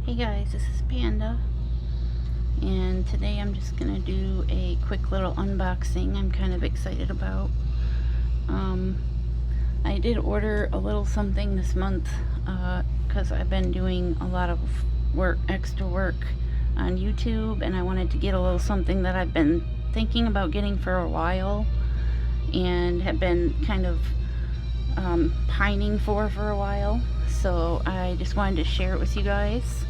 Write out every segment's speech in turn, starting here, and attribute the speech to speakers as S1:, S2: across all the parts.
S1: Hey guys, this is Panda, and today I'm just gonna do a quick little unboxing I'm kind of excited about. I did order a little something this month because I've been doing a lot of extra work on YouTube, and I wanted to get a little something that I've been thinking about getting for a while and have been kind of pining for a while. So I just wanted to share it with you guys.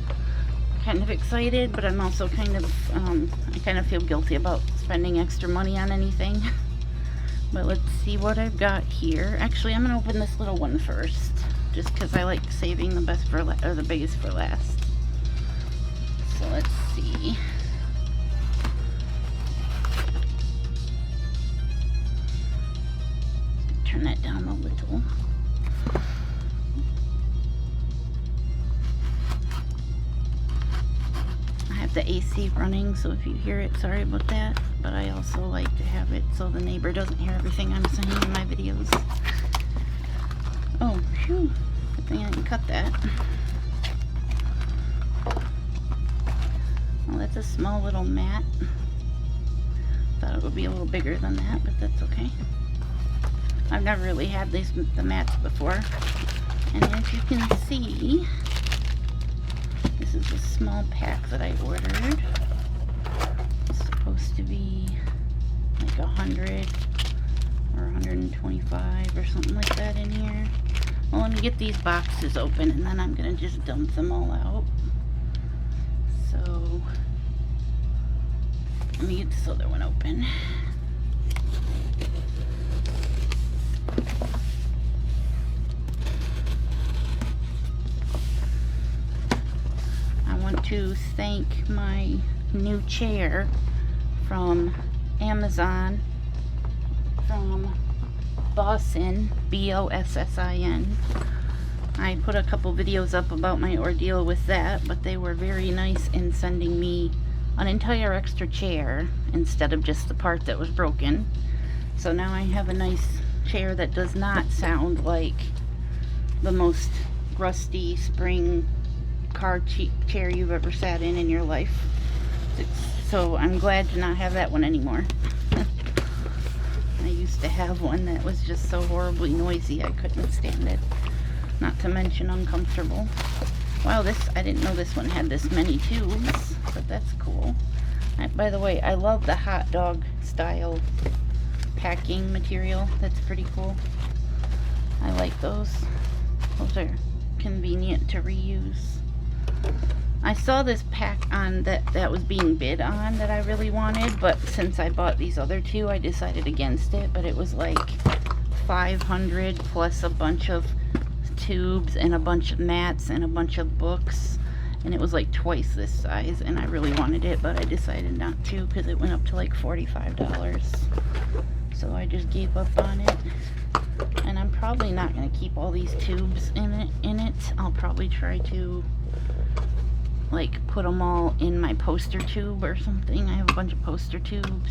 S1: Kind of excited, but I'm also kind of I kind of feel guilty about spending extra money on anything. But let's see what I've got here. Actually, I'm gonna open this little one first, just because I like saving the best for or the biggest for last. So let's see. Turn that down a little. The AC running, so if you hear it, sorry about that, but I also like to have it so the neighbor doesn't hear everything I'm saying in my videos. Oh, phew, good thing I can cut that. Well, that's a small little mat. Thought it would be a little bigger than that, but that's okay. I've never really had the mats before, and as you can see, this is a small pack that I ordered. It's supposed to be like 100 or 125 or something like that in here. Well, let me get these boxes open and then I'm gonna just dump them all out. So let me get this other one open. To thank my new chair from Amazon, from Bossin, B-O-S-S-I-N. I put a couple videos up about my ordeal with that, but they were very nice in sending me an entire extra chair instead of just the part that was broken. So now I have a nice chair that does not sound like the most rusty spring car chair you've ever sat in your life. So I'm glad to not have that one anymore. I used to have one that was just so horribly noisy I couldn't stand it, not to mention uncomfortable. Wow, I didn't know this one had this many tubes, but that's cool. By the way, I love the hot dog style packing material. That's pretty cool. I like those. Those are convenient to reuse. I saw this pack on that was being bid on that I really wanted, but since I bought these other two, I decided against it. But it was like 500 plus a bunch of tubes and a bunch of mats and a bunch of books, and it was like twice this size, and I really wanted it, but I decided not to because it went up to like $45. So I just gave up on it. And I'm probably not going to keep all these tubes in it. I'll probably try to like put them all in my poster tube or something. I have a bunch of poster tubes.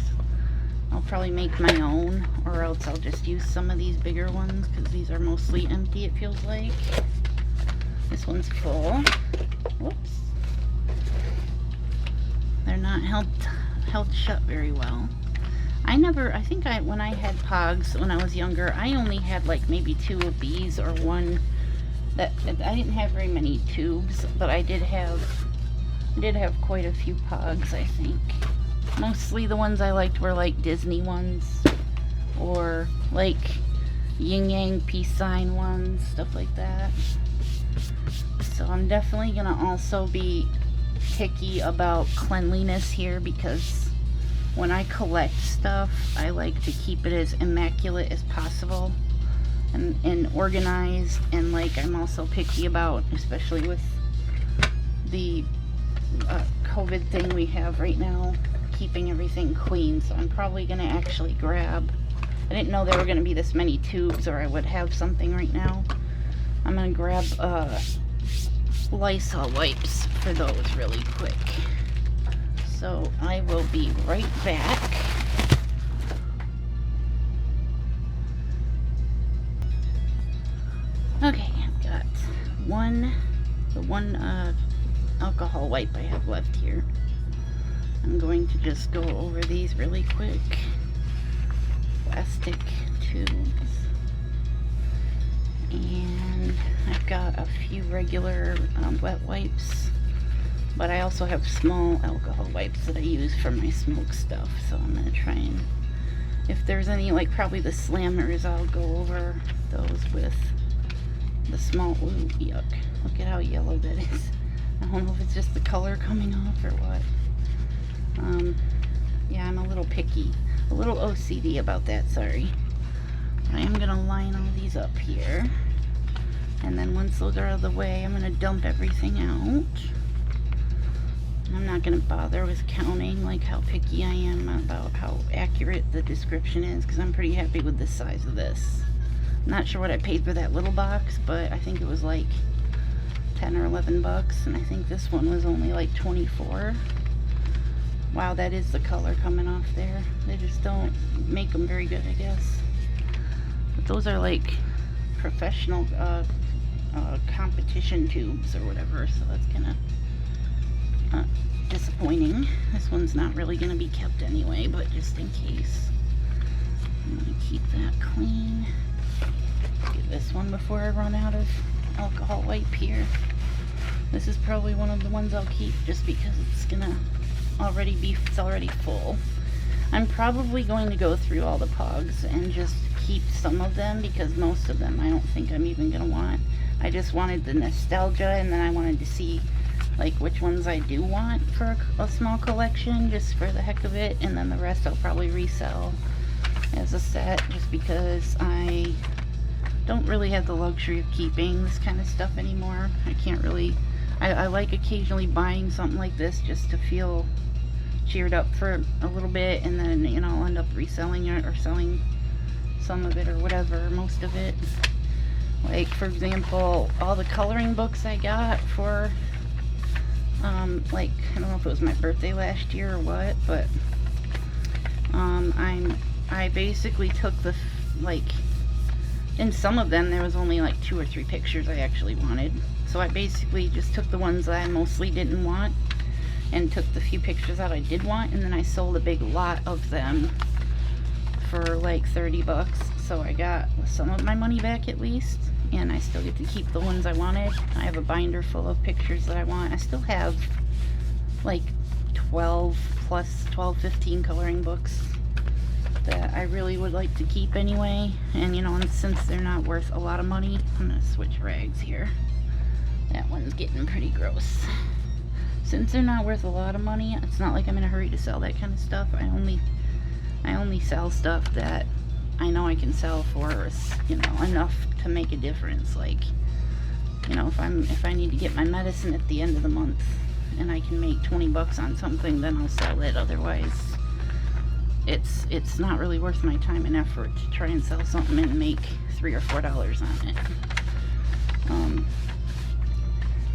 S1: I'll probably make my own, or else I'll just use some of these bigger ones because these are mostly empty, it feels like. This one's full. Whoops. They're not held shut very well. I think when I had POGS when I was younger, I only had like maybe 2 of these or one. That I didn't have very many tubes, but I did have quite a few POGS, I think. Mostly the ones I liked were like Disney ones, or like yin yang peace sign ones, stuff like that. So I'm definitely gonna also be picky about cleanliness here, because when I collect stuff, I like to keep it as immaculate as possible and organized, and like I'm also picky about, especially with the COVID thing we have right now, keeping everything clean. So I'm probably going to actually grab, I didn't know there were going to be this many tubes or I would have something right now. I'm going to grab Lysol wipes for those really quick. So I will be right back. Okay, I've got the one alcohol wipe I have left here. I'm going to just go over these really quick. Plastic tubes. And I've got a few regular wet wipes, but I also have small alcohol wipes that I use for my smoke stuff. So I'm going to try and, if there's any, like probably the slammers, I'll go over those with the small. Ooh, yuck. Look at how yellow that is. I don't know if it's just the color coming off or what. Yeah, I'm a little picky, a little OCD about that, sorry. I am going to line all these up here, and then once those are out of the way, I'm going to dump everything out. I'm not going to bother with counting like how picky I am about how accurate the description is, because I'm pretty happy with the size of this. I'm not sure what I paid for that little box, but I think it was like 10 or 11 bucks, and I think this one was only like 24. Wow, that is the color coming off there. They just don't make them very good, I guess. But those are like professional competition tubes or whatever, so that's kind of disappointing. This one's not really going to be kept anyway, but just in case, I'm going to keep that clean. Get this one before I run out of alcohol wipe here. This is probably one of the ones I'll keep just because it's gonna it's already full. I'm probably going to go through all the POGs and just keep some of them, because most of them I don't think I'm even gonna want. I just wanted the nostalgia, and then I wanted to see like which ones I do want for a small collection, just for the heck of it, and then the rest I'll probably resell as a set, just because I don't really have the luxury of keeping this kind of stuff anymore. I can't really, I like occasionally buying something like this just to feel cheered up for a little bit, and then, you know, I'll end up reselling it or selling some of it or whatever, most of it. Like, for example, all the coloring books I got for, like, I don't know if it was my birthday last year or what, but, I basically took the, like, in some of them there was only like 2 or 3 pictures I actually wanted. So I basically just took the ones that I mostly didn't want and took the few pictures that I did want, and then I sold a big lot of them for like 30 bucks. So I got some of my money back at least, and I still get to keep the ones I wanted. I have a binder full of pictures that I want. I still have like 12, 15 coloring books that I really would like to keep anyway. And you know, and since they're not worth a lot of money, I'm gonna switch rags here. That one's getting pretty gross. Since they're not worth a lot of money, it's not like I'm in a hurry to sell that kind of stuff. I only sell stuff that I know I can sell for, you know, enough to make a difference. Like, you know, if I need to get my medicine at the end of the month and I can make 20 bucks on something, then I'll sell it. Otherwise, it's not really worth my time and effort to try and sell something and make $3 or $4 on it.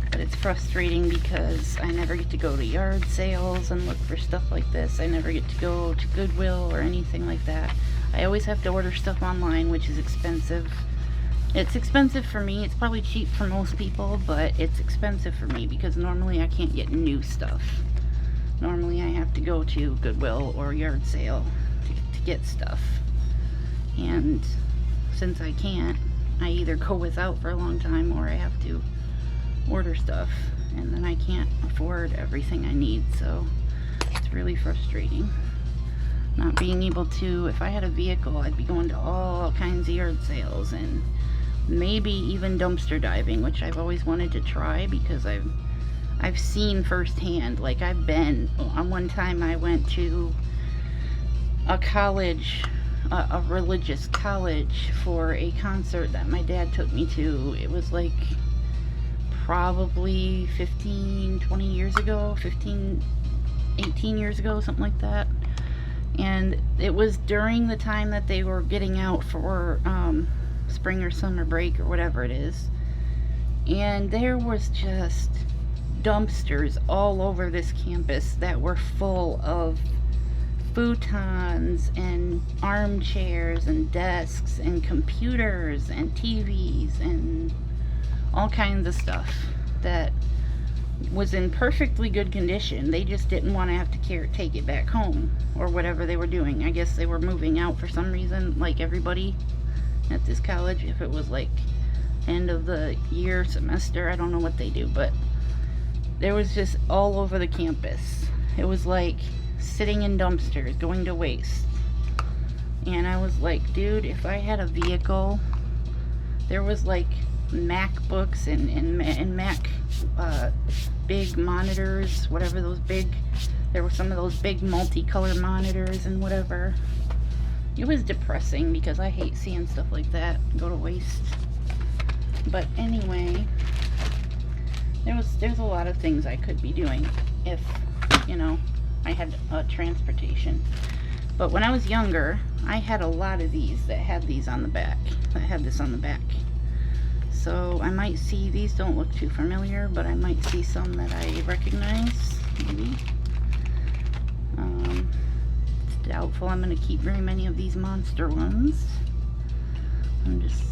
S1: But it's frustrating because I never get to go to yard sales and look for stuff like this. I never get to go to Goodwill or anything like that. I always have to order stuff online, which is expensive. It's expensive for me. It's probably cheap for most people, but it's expensive for me because normally I can't get new stuff. Normally I have to go to Goodwill or yard sale to get stuff. And since I can't, I either go without for a long time or I have to order stuff, and then I can't afford everything I need. So it's really frustrating not being able to. If I had a vehicle, I'd be going to all kinds of yard sales and maybe even dumpster diving, which I've always wanted to try because I've seen firsthand. Like, I've been on one time I went to a college, a religious college, for a concert that my dad took me to. It was like probably 20 years ago, 18 years ago, something like that. And it was during the time that they were getting out for spring or summer break or whatever it is. And there was just dumpsters all over this campus that were full of futons and armchairs and desks and computers and TVs and all kinds of stuff that was in perfectly good condition. They just didn't want to have to take it back home or whatever they were doing. I guess they were moving out for some reason, like everybody at this college. If it was like end of the year, semester, I don't know what they do, but there was just all over the campus. It was like sitting in dumpsters, going to waste. And I was like, dude, if I had a vehicle, there was like MacBooks and Mac big monitors, whatever those big, there were some of those big multicolor monitors and whatever. It was depressing because I hate seeing stuff like that go to waste. But anyway, there's a lot of things I could be doing if, you know, I had transportation. But when I was younger, I had a lot of these that had these on the back, that had this on the back. So I might see, these don't look too familiar, but I might see some that I recognize, maybe. It's doubtful I'm going to keep very many of these monster ones. I'm just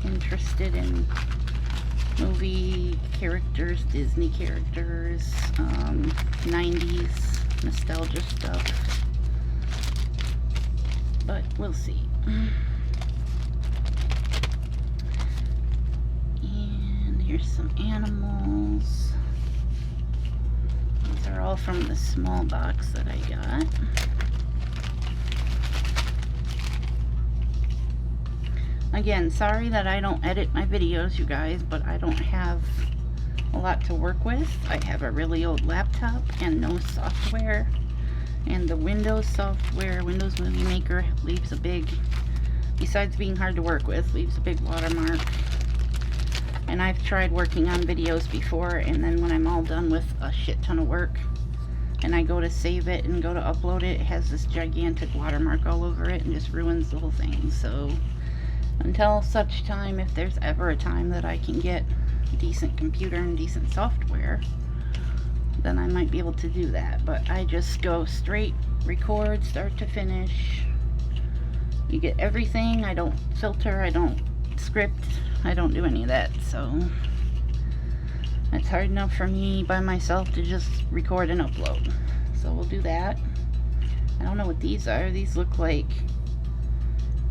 S1: interested in movie characters, Disney characters, 90s nostalgia stuff. But we'll see. Here's some animals. These are all from the small box that I got. Again, sorry that I don't edit my videos, you guys, but I don't have a lot to work with. I have a really old laptop and no software. And the Windows software, Windows Movie Maker, leaves a big, besides being hard to work with, leaves a big watermark. And I've tried working on videos before, and then when I'm all done with a shit ton of work and I go to save it and go to upload it, it has this gigantic watermark all over it and just ruins the whole thing. So until such time, if there's ever a time that I can get a decent computer and decent software, then I might be able to do that. But I just go straight record, start to finish. You get everything. I don't filter, I don't script, I don't do any of that. So it's hard enough for me by myself to just record and upload. So we'll do that. I don't know what these are. These look like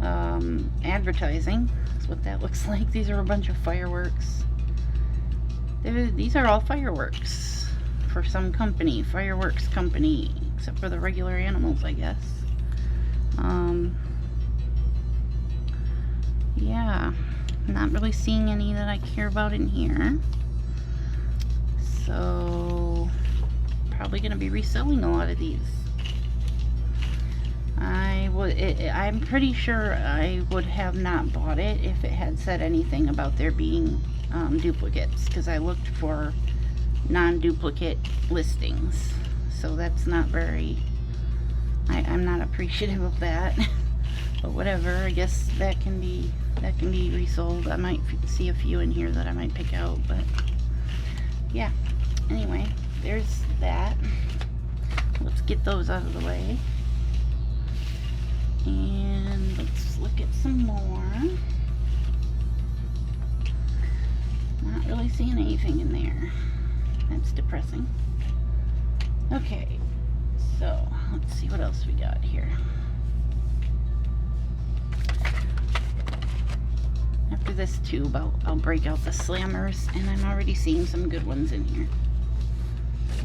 S1: advertising. That's what that looks like. These are a bunch of fireworks. These are all fireworks for some company, fireworks company, except for the regular animals, I guess. Yeah, not really seeing any that I care about in here. So probably gonna be reselling a lot of these. I'm pretty sure I would have not bought it if it had said anything about there being duplicates, because I looked for non-duplicate listings. So that's not very, I'm not appreciative of that. But whatever, I guess that can be resold. I might see a few in here that I might pick out, but yeah. Anyway, there's that. Let's get those out of the way. And let's look at some more. Not really seeing anything in there. That's depressing. Okay, so let's see what else we got here. After this tube, I'll break out the slammers, and I'm already seeing some good ones in here.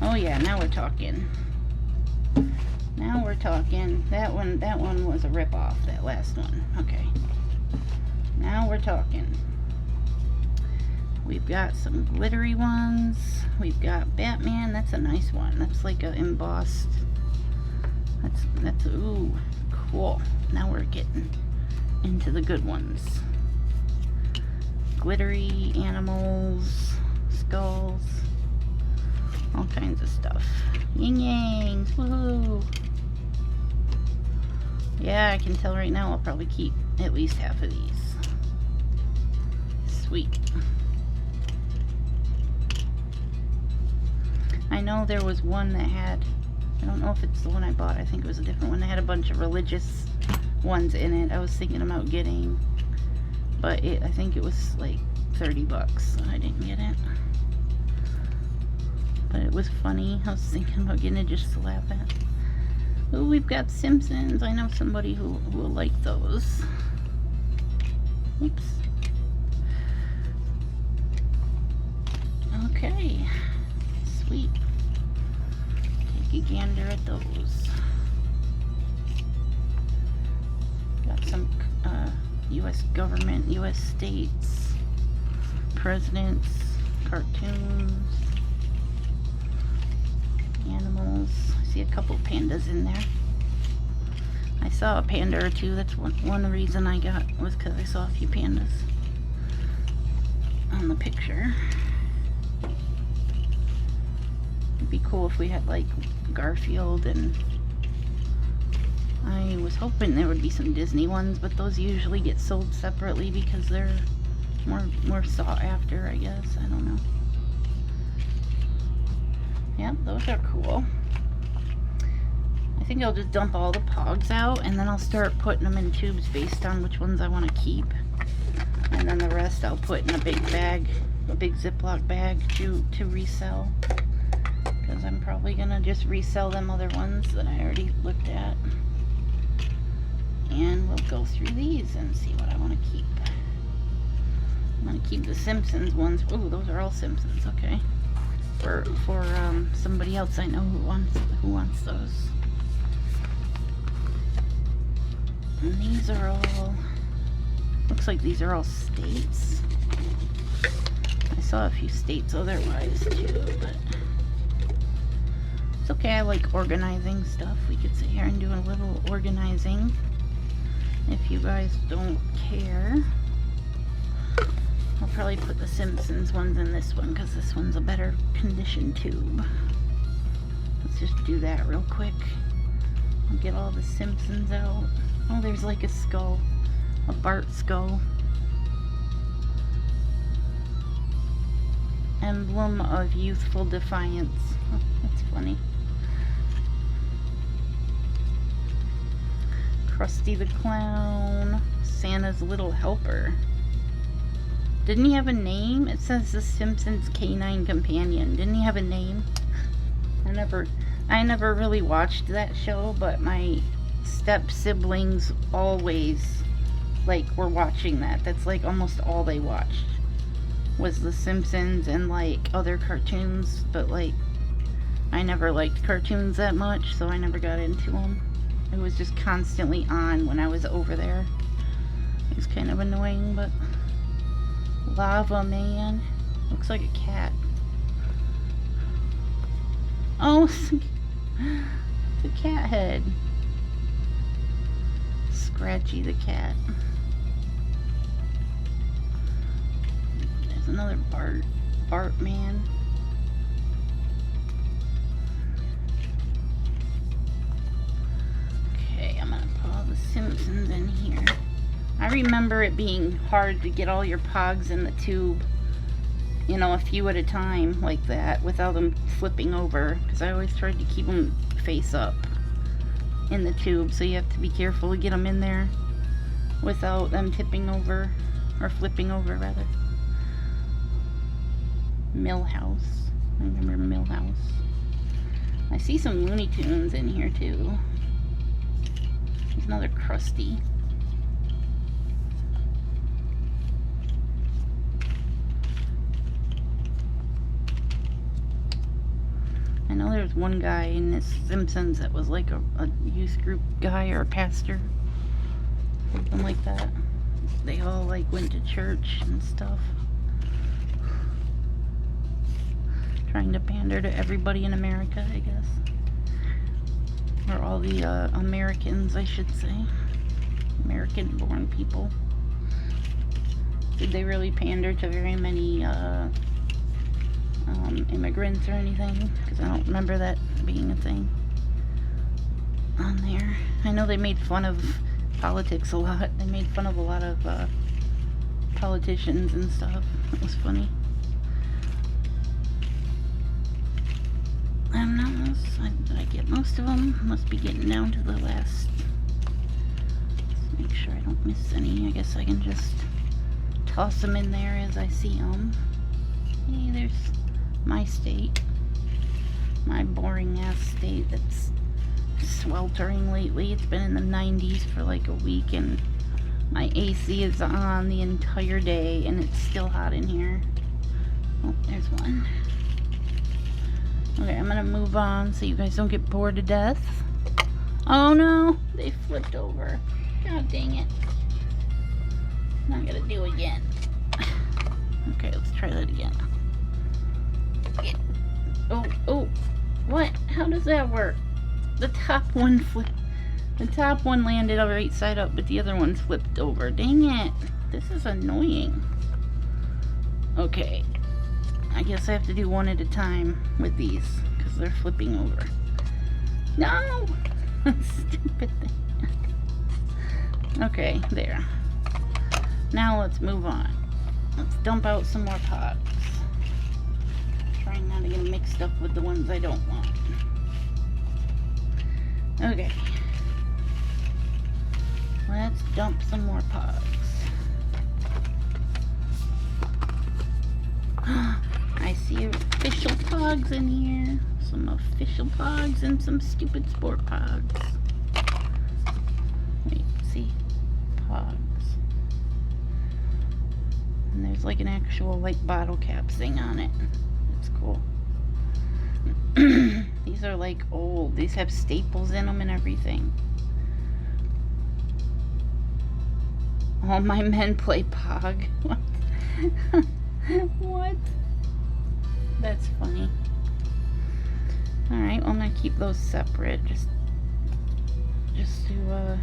S1: Oh yeah, now we're talking. Now we're talking. That one was a rip-off, that last one. Okay. Now we're talking. We've got some glittery ones. We've got Batman. That's a nice one. That's like a embossed. That's ooh, cool. Now we're getting into the good ones. Glittery animals, skulls, all kinds of stuff. Yin yangs, woohoo! Yeah, I can tell right now I'll probably keep at least half of these. Sweet. I know there was one that had, I don't know if it's the one I bought, I think it was a different one that had a bunch of religious ones in it. I was thinking about getting, but I think it was like 30 bucks, so I didn't get it. but it was funny. I was thinking about getting it just to laugh at. Oh, we've got Simpsons. I know somebody who will like those. Oops. Okay. Sweet. Take a gander at those. Got some U.S. government, U.S. states, presidents, cartoons, animals. I see a couple pandas in there. I saw a panda or two. That's one reason I got, was because I saw a few pandas on the picture. It'd be cool if we had like Garfield, and I was hoping there would be some Disney ones, but those usually get sold separately because they're more sought after, I guess. I don't know. Yep, those are cool. I think I'll just dump all the POGs out, and then I'll start putting them in tubes based on which ones I want to keep. And then the rest I'll put in a big bag, a big Ziploc bag to resell. Because I'm probably going to just resell them other ones that I already looked at. And we'll go through these and see what I want to keep. I'm going to keep the Simpsons ones. Ooh, those are all Simpsons, okay. For somebody else I know who wants those. And these are all, looks like these are all states. I saw a few states otherwise too, but it's okay. I like organizing stuff. We could sit here and do a little organizing if you guys don't care. I'll probably put the Simpsons ones in this one because this one's a better condition tube. Let's just do that real quick. I'll get all the Simpsons out. Oh, there's like a skull, a Bart skull. Emblem of youthful defiance. Oh, that's funny. Krusty the Clown, Santa's Little Helper. Didn't he have a name? It says the Simpsons Canine Companion. Didn't he have a name? I never really watched that show, but my step siblings always were watching that. That's like almost all they watched was the Simpsons and like other cartoons, but like I never liked cartoons that much, so I never got into them. It was just constantly on when I was over there. It was kind of annoying, but Lava Man looks like a cat. Oh, it's a cat head. Scratchy the cat. There's another Bart Man. Okay, I'm gonna put all the Simpsons in here. I remember it being hard to get all your POGs in the tube, you know, a few at a time like that without them flipping over, because I always tried to keep them face up in the tube, so you have to be careful to get them in there without them tipping over, or flipping over rather. Millhouse. I remember Millhouse. I see some Looney Tunes in here too. There's another Krusty. I know there's one guy in this Simpsons that was like a youth group guy or a pastor. Something like that. They all like went to church and stuff. Trying to pander to everybody in America, I guess. Or all the Americans, I should say. American-born people. Did they really pander to very many immigrants or anything? Because I don't remember that being a thing on there. I know they made fun of politics a lot. They made fun of a lot of politicians and stuff. It was funny. I don't know. Did I get most of them? Must be getting down to the last. Let's make sure I don't miss any. I guess I can just toss them in there as I see them. Hey, there's my state. my boring ass state that's sweltering lately. It's been in the 90s for like a week, and my AC is on the entire day, and it's still hot in here. Oh, there's one. Okay, I'm gonna move on so you guys don't get bored to death. Oh no, they flipped over. God dang it. Not gonna do it again. Okay, let's try that again. Oh, oh, what? How does that work? The top one flipped. The top one landed right side up, but the other one flipped over. Dang it. This is annoying. Okay. I guess I have to do one at a time with these, because they're flipping over. No! Stupid thing. Okay, there. Now let's move on. Let's dump out some more POGs. Trying not to get mixed up with the ones I don't want. Okay. Let's dump some more POGs. I see official POGs in here. Some official POGs and some stupid sport POGs. Wait, see? POGs. And there's like an actual like bottle cap thing on it. It's cool. These are like old. These have staples in them and everything. All my men play POG. What? What? That's funny. Alright, well, I'm gonna keep those separate. Just to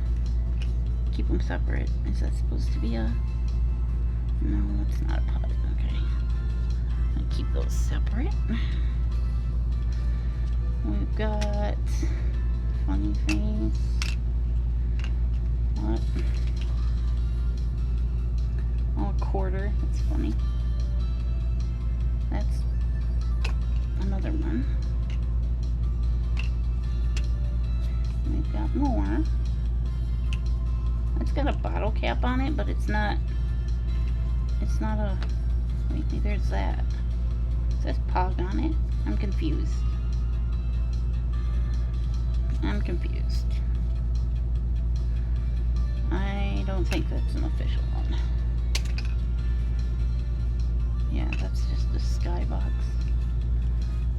S1: keep them separate. Is that supposed to be a... No, that's not a POG. Okay. I'm gonna keep those separate. We've got funny face. What? Oh, a quarter. That's funny. That's another one. We've got more. It's got a bottle cap on it, but it's not a... Wait, there's that. It says POG on it. I'm confused. I'm confused. I don't think that's an official one. Yeah, that's just a skybox.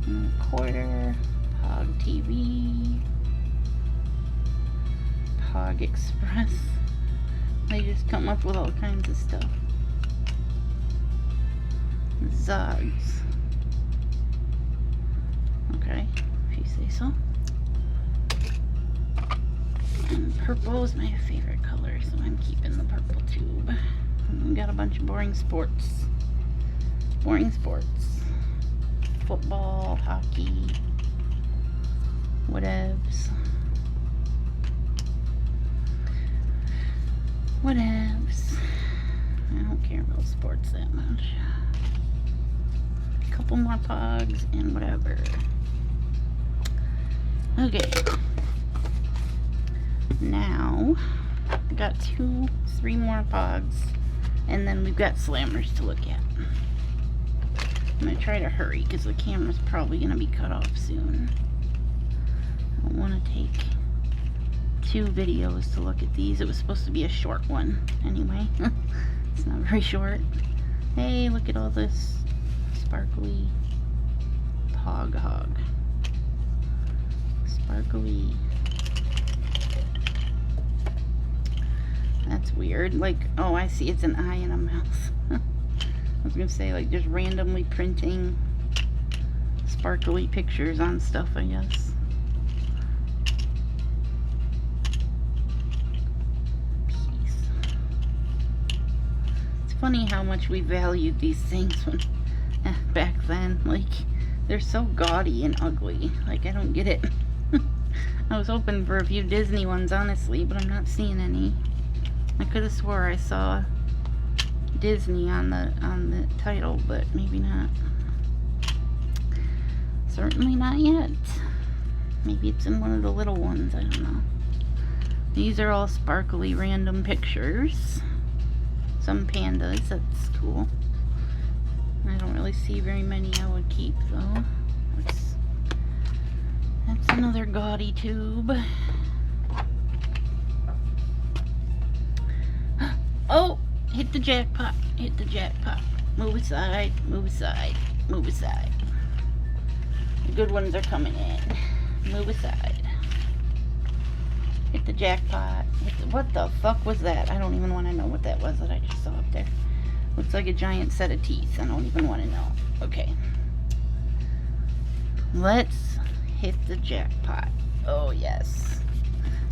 S1: And a quarter. POG TV. POG Express. They just come up with all kinds of stuff. Zogs. Okay, if you say so. And purple is my favorite color, so I'm keeping the purple tube. And we got a bunch of boring sports. Boring sports. Football, hockey, whatevs. Whatevs. I don't care about sports that much. A couple more POGs and whatever. Okay. Now, we got 3 more POGs, and then we've got slammers to look at. I'm going to try to hurry because the camera's probably going to be cut off soon. I don't want to take 2 videos to look at these. It was supposed to be a short one anyway. It's not very short. Hey, look at all this sparkly POG hog. Sparkly. That's weird. Like, oh, I see. It's an eye and a mouth. I was gonna say, like, just randomly printing sparkly pictures on stuff, I guess. Peace. It's funny how much we valued these things when back then. Like, they're so gaudy and ugly. Like, I don't get it. I was hoping for a few Disney ones, honestly, but I'm not seeing any. I could have swore I saw Disney on the title, but maybe not. Certainly not yet. Maybe it's in one of the little ones, I don't know. These are all sparkly random pictures. Some pandas, that's cool. I don't really see very many I would keep though. That's another gaudy tube. Oh, hit the jackpot, hit the jackpot. Move aside, move aside, move aside. The good ones are coming in. Move aside. Hit the jackpot. What the fuck was that? I don't even want to know what that was that I just saw up there. Looks like a giant set of teeth. I don't even want to know. Okay. Let's hit the jackpot. Oh, yes.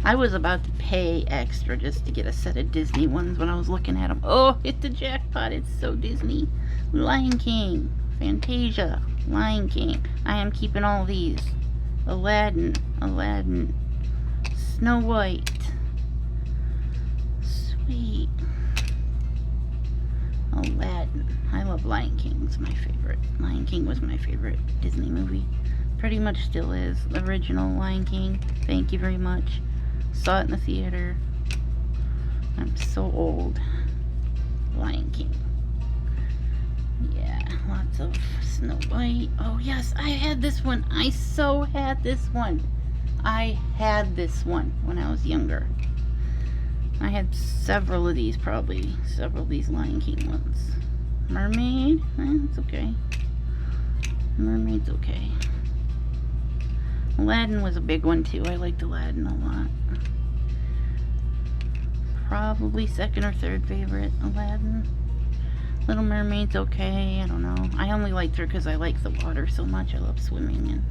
S1: I was about to pay extra just to get a set of Disney ones when I was looking at them. Oh, hit the jackpot. It's so Disney. Lion King, Fantasia, Lion King. I am keeping all these. Aladdin, Snow White. Sweet. Aladdin. I love Lion King. It's my favorite. Lion King was my favorite Disney movie. Pretty much still is. The original Lion King. Thank you very much. Saw it in the theater. I'm so old. Lion King. Yeah, lots of Snow White. Oh yes, I had this one. I so had this one. I had this one when I was younger. I had several of these, probably. Several of these Lion King ones. Mermaid? It's okay. Mermaid's okay. Aladdin was a big one too. I liked Aladdin a lot. Probably second or third favorite, Aladdin. Little Mermaid's okay. I don't know. I only liked her because I like the water so much. I love swimming. And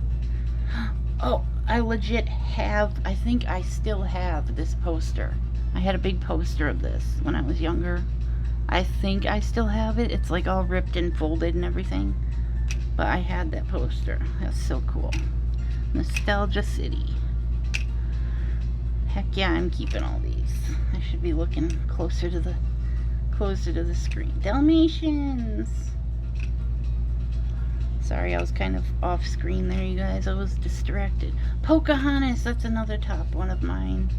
S1: oh, I legit have, I think I still have this poster. I had a big poster of this when I was younger. I think I still have it. It's like all ripped and folded and everything. But I had that poster. That's so cool. Nostalgia City. Heck yeah, I'm keeping all these. I should be looking closer to the screen. Dalmatians. Sorry, I was kind of off screen there, you guys. I was distracted. Pocahontas, that's another top one of mine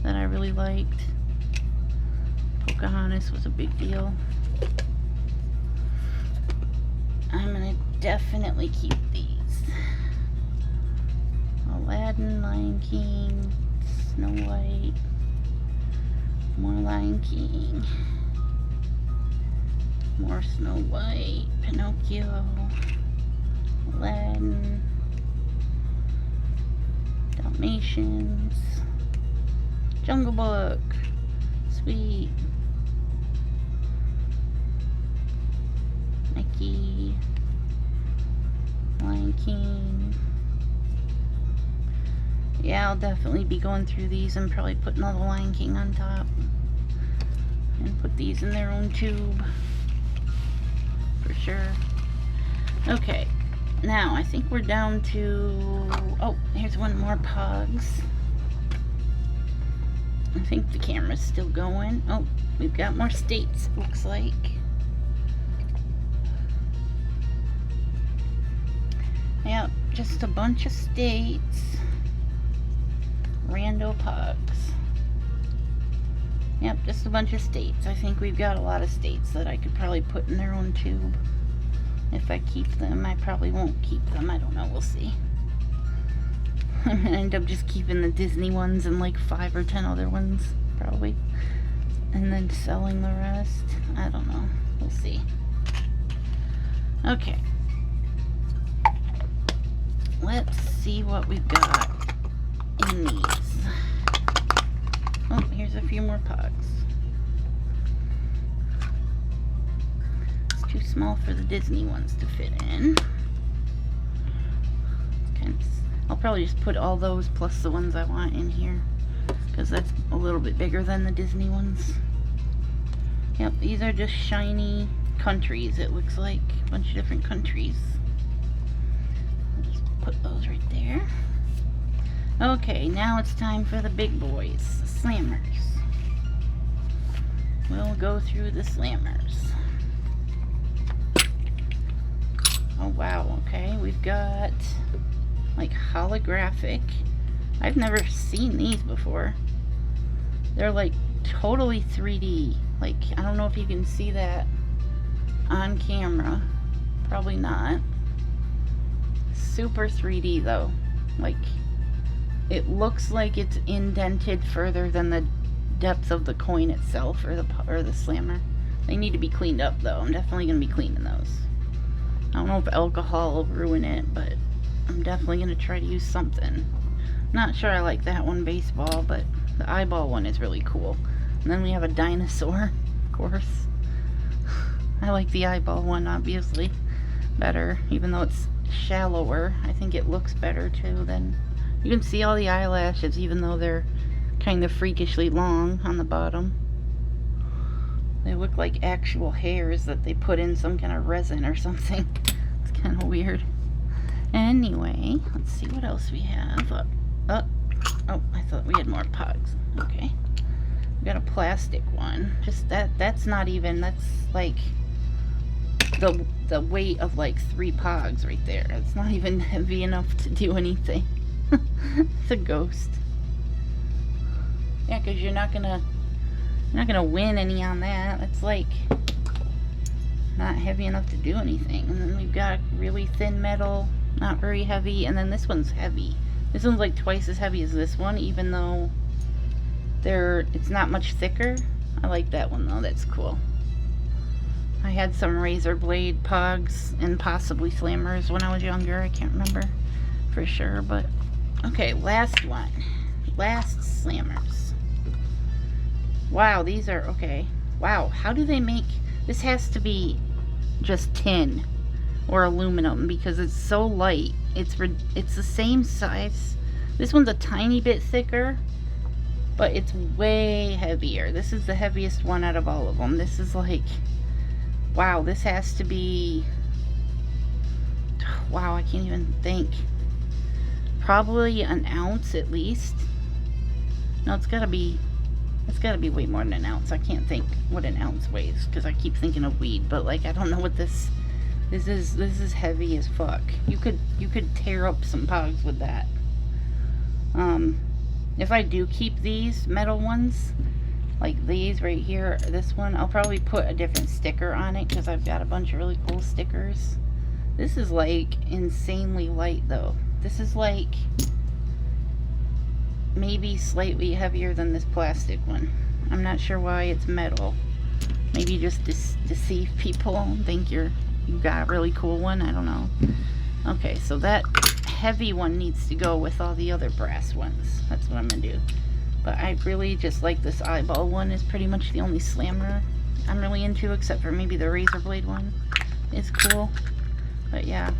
S1: that I really liked. Pocahontas was a big deal. I'm gonna definitely keep these. Aladdin, Lion King, Snow White, more Lion King, more Snow White, Pinocchio, Aladdin, Dalmatians, Jungle Book, sweet, Mickey, Lion King. Yeah, I'll definitely be going through these and probably putting all the Lion King on top. And put these in their own tube. For sure. Okay. Now, I think we're down to... Oh, here's one more POGS. I think the camera's still going. Oh, we've got more states, it looks like. Yep, just a bunch of states. Rando POGS. Yep, just a bunch of states. I think we've got a lot of states that I could probably put in their own tube. If I keep them, I probably won't keep them. I don't know, we'll see. I'm gonna end up just keeping the Disney ones and like 5 or 10 other ones, probably. And then selling the rest. I don't know, we'll see. Okay. Let's see what we've got in these. Oh, here's a few more POGs. It's too small for the Disney ones to fit in. I'll probably just put all those plus the ones I want in here, because that's a little bit bigger than the Disney ones. Yep, these are just shiny countries, it looks like. A bunch of different countries. I'll just put those right there. Okay, now it's time for the big boys, the slammers. We'll go through the slammers. Oh wow, okay, we've got like holographic. I've never seen these before. They're like totally 3D. Like, I don't know if you can see that on camera. Probably not. Super 3D though. Like, it looks like it's indented further than the depth of the coin itself, or the slammer. They need to be cleaned up though. I'm definitely going to be cleaning those. I don't know if alcohol will ruin it, but I'm definitely going to try to use something. Not sure I like that one baseball, but the eyeball one is really cool. And then we have a dinosaur, of course. I like the eyeball one, obviously, better, even though it's shallower. I think it looks better too. Then you can see all the eyelashes, even though they're kind of freakishly long on the bottom. They look like actual hairs that they put in some kind of resin or something. It's kind of weird. Anyway, let's see what else we have. Oh, I thought we had more POGs. Okay. We got a plastic one. Just that's not even, that's like the weight of like 3 POGs right there. It's not even heavy enough to do anything. It's a ghost. Yeah, because you're not gonna win any on that. It's like not heavy enough to do anything. And then we've got really thin metal, not very heavy, and then this one's heavy. This one's like twice as heavy as this one, even though it's not much thicker. I like that one though. That's cool. I had some razor blade POGs and possibly slammers when I was younger. I can't remember for sure, but okay, last one. Last slammers. Wow, these are okay. Wow, how do they make this? Has to be just tin or aluminum because it's so light. It's the same size. This one's a tiny bit thicker, but it's way heavier. This is the heaviest one out of all of them. This is like, wow, this has to be, wow, I can't even think. Probably an ounce at least. No, it's gotta be way more than an ounce. I can't think what an ounce weighs because I keep thinking of weed, but like I don't know what this is heavy as fuck. You could tear up some POGs with that. If I do keep these metal ones, like these right here, this one, I'll probably put a different sticker on it because I've got a bunch of really cool stickers. This is like insanely light though. This is like maybe slightly heavier than this plastic one. I'm not sure why it's metal. Maybe just deceive people and think you've got a really cool one. I don't know. Okay, so that heavy one needs to go with all the other brass ones. That's what I'm gonna do. But I really just like this eyeball one. Is pretty much the only slammer I'm really into, except for maybe the razor blade one is cool. But yeah,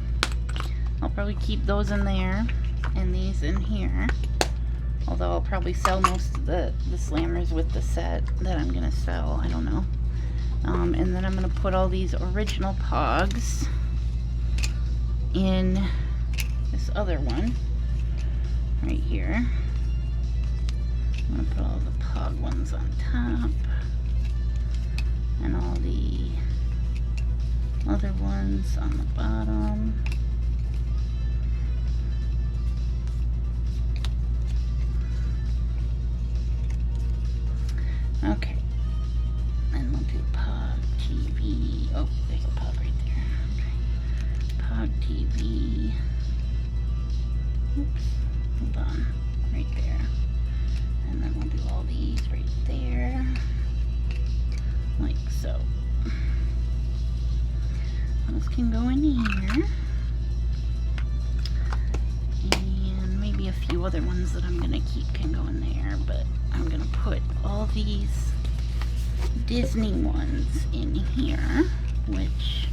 S1: I'll probably keep those in there and these in here. Although I'll probably sell most of the slammers with the set that I'm gonna sell. I don't know. And then I'm gonna put all these original POGs in this other one right here. I'm gonna put all the POG ones on top and all the other ones on the bottom. Okay, and we'll do POG TV. Oh, there's a POG right there. Okay. POG TV. Oops, hold on, right there. And then we'll do all these right there, like so. Those can go in here. And maybe a few other ones that I'm gonna keep can go in there, but I'm gonna put all these Disney ones in here, which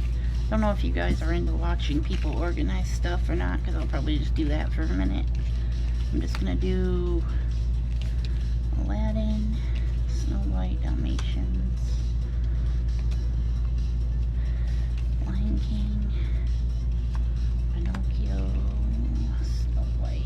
S1: I don't know if you guys are into watching people organize stuff or not, because I'll probably just do that for a minute. I'm just gonna do Aladdin, Snow White, Dalmatians, Lion King, Pinocchio, Snow White.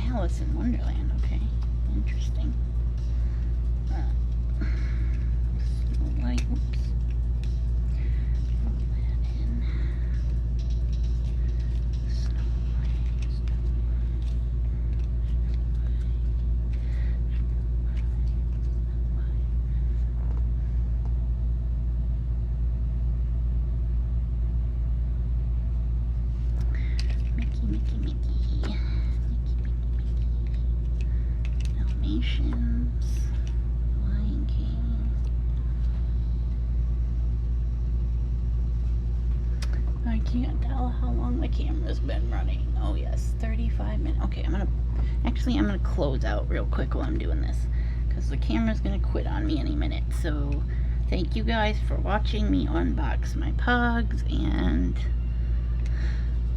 S1: Alice in Wonderland, okay. Interesting. Snow White, oops. Games, Lion King. I can't tell how long the camera's been running. Oh yes, 35 minutes. Okay, I'm gonna close out real quick while I'm doing this, because the camera's gonna quit on me any minute. So thank you guys for watching me unbox my POGS, and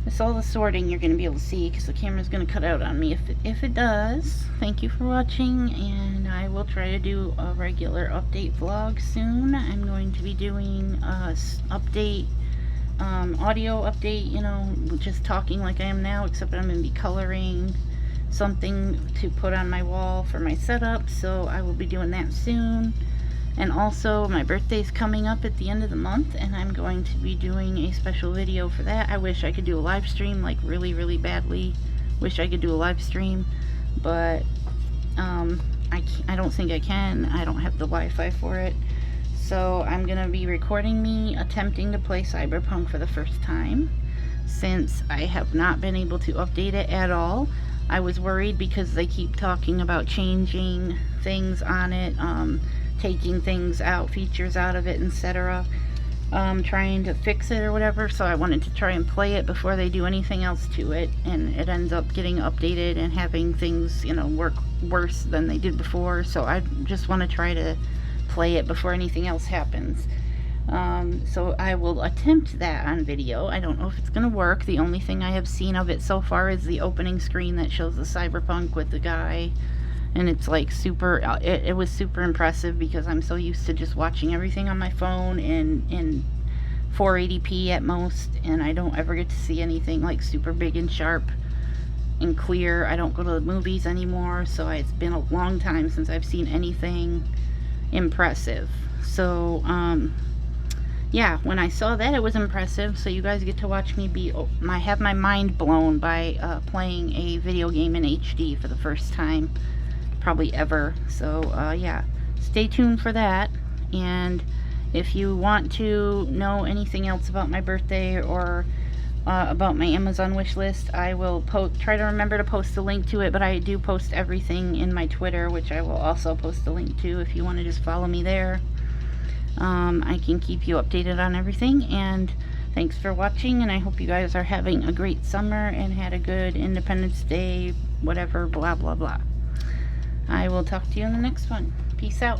S1: this all the sorting you're gonna be able to see, because the camera's gonna cut out on me if it does. Thank you for watching, and I will try to do a regular update vlog soon. I'm going to be doing a update, audio update, you know, just talking like I am now, except I'm going to be coloring something to put on my wall for my setup, so I will be doing that soon. And also, my birthday's coming up at the end of the month, and I'm going to be doing a special video for that. I wish I could do a live stream, like really badly wish I could do a live stream, but I don't think I can. I don't have the Wi-Fi for it. So I'm going to be recording me attempting to play Cyberpunk for the first time, since I have not been able to update it at all. I was worried because they keep talking about changing things on it, taking things out, features out of it, etc. Trying to fix it or whatever, so I wanted to try and play it before they do anything else to it, and it ends up getting updated and having things, you know, work worse than they did before. So I just want to try to play it before anything else happens. So I will attempt that on video. I don't know if it's gonna work. The only thing I have seen of it so far is the opening screen that shows the Cyberpunk with the guy, and it's like super, it was super impressive, because I'm so used to just watching everything on my phone in 480p at most, and I don't ever get to see anything like super big and sharp and clear. I don't go to the movies anymore, so it's been a long time since I've seen anything impressive. So yeah, when I saw that, it was impressive. So you guys get to watch me have my mind blown by playing a video game in HD for the first time probably ever. So yeah, stay tuned for that. And if you want to know anything else about my birthday or about my Amazon wish list, I will try to remember to post a link to it, but I do post everything in my Twitter, which I will also post a link to if you want to just follow me there. I can keep you updated on everything, and thanks for watching, and I hope you guys are having a great summer and had a good Independence Day, whatever, blah blah blah. I will talk to you in the next one. Peace out.